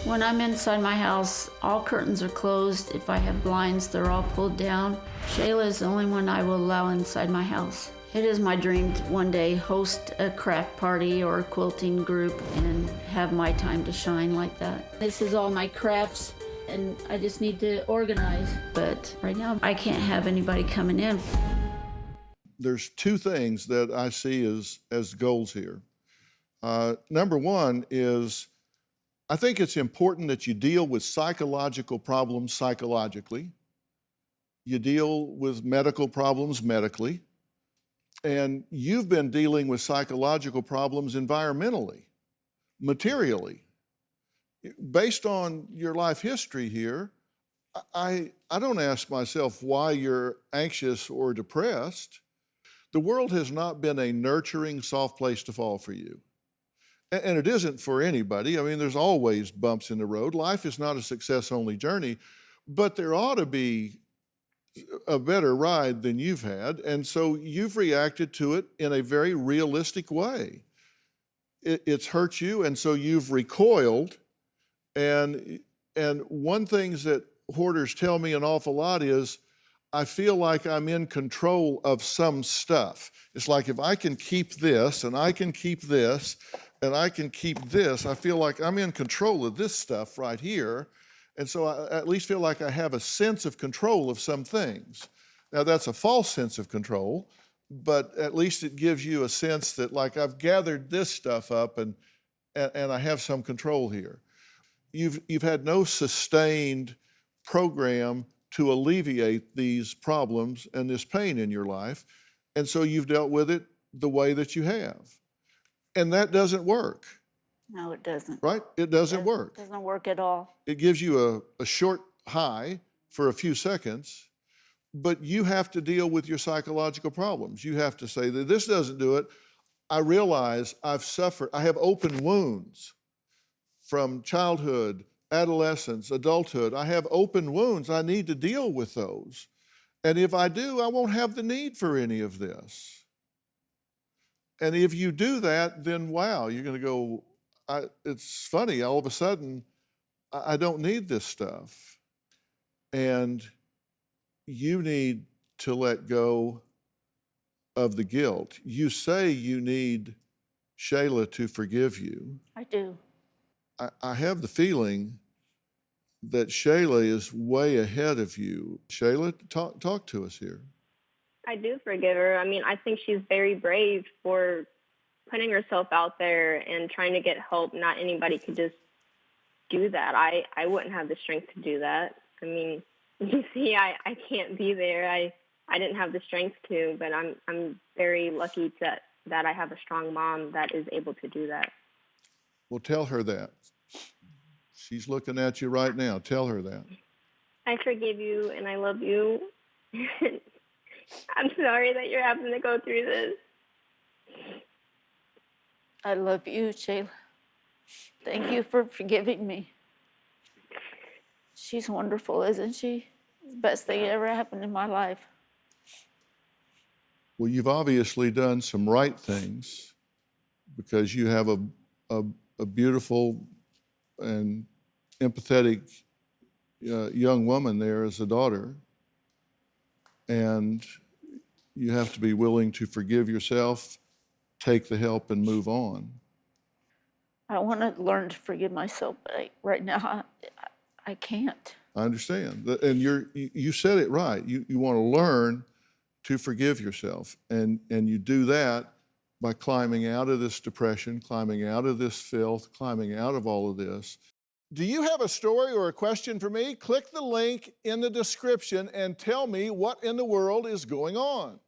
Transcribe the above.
When I'm inside my house, all curtains are closed. If I have blinds, they're all pulled down. Shayla is the only one I will allow inside my house. It is my dream to one day host a craft party or a quilting group and have my time to shine like that. This is all my crafts, and I just need to organize. But right now, I can't have anybody coming in. There's two things that I see as goals here. Number one is, I think it's important that you deal with psychological problems psychologically. You deal with medical problems medically. And you've been dealing with psychological problems environmentally, materially. Based on your life history here, I don't ask myself why you're anxious or depressed. The world has not been a nurturing, soft place to fall for you. And it isn't for anybody. I mean, there's always bumps in the road. Life is not a success-only journey, but there ought to be a better ride than you've had. And so you've reacted to it in a very realistic way. It's hurt you, and so you've recoiled. And one thing that hoarders tell me an awful lot is, I feel like I'm in control of some stuff. It's like, if I can keep this, and I can keep this, and I can keep this, I feel like I'm in control of this stuff right here. And so I at least feel like I have a sense of control of some things. Now, that's a false sense of control, but at least it gives you a sense that, like, I've gathered this stuff up and I have some control here. You've had no sustained program to alleviate these problems and this pain in your life, and so you've dealt with it the way that you have. And that doesn't work. No, it doesn't. Right? It doesn't work. It doesn't work at all. It gives you a short high for a few seconds, but you have to deal with your psychological problems. You have to say that this doesn't do it. I realize I've suffered, I have open wounds from childhood, adolescence, adulthood. I have open wounds. I need to deal with those. And if I do, I won't have the need for any of this. And if you do that, then wow, you're going to go, it's funny, all of a sudden, I don't need this stuff. And you need to let go of the guilt. You say you need Shayla to forgive you. I do. I have the feeling that Shayla is way ahead of you. Shayla, talk to us here. I do forgive her. I mean, I think she's very brave for putting herself out there and trying to get help. Not anybody could just do that. I wouldn't have the strength to do that. I mean, you see, I can't be there. I didn't have the strength to, but I'm very lucky that I have a strong mom that is able to do that. Well, tell her that. She's looking at you right now. Tell her that. I forgive you and I love you. I'm sorry that you're having to go through this. I love you, Shayla. Thank you for forgiving me. She's wonderful, isn't she? It's the best thing that ever happened in my life. Well, you've obviously done some right things because you have a beautiful and empathetic young woman there as a daughter. And you have to be willing to forgive yourself, take the help, and move on. I want to learn to forgive myself, but right now I can't. I understand. And you said it right. You want to learn to forgive yourself. And you do that by climbing out of this depression, climbing out of this filth, climbing out of all of this. Do you have a story or a question for me? Click the link in the description and tell me what in the world is going on.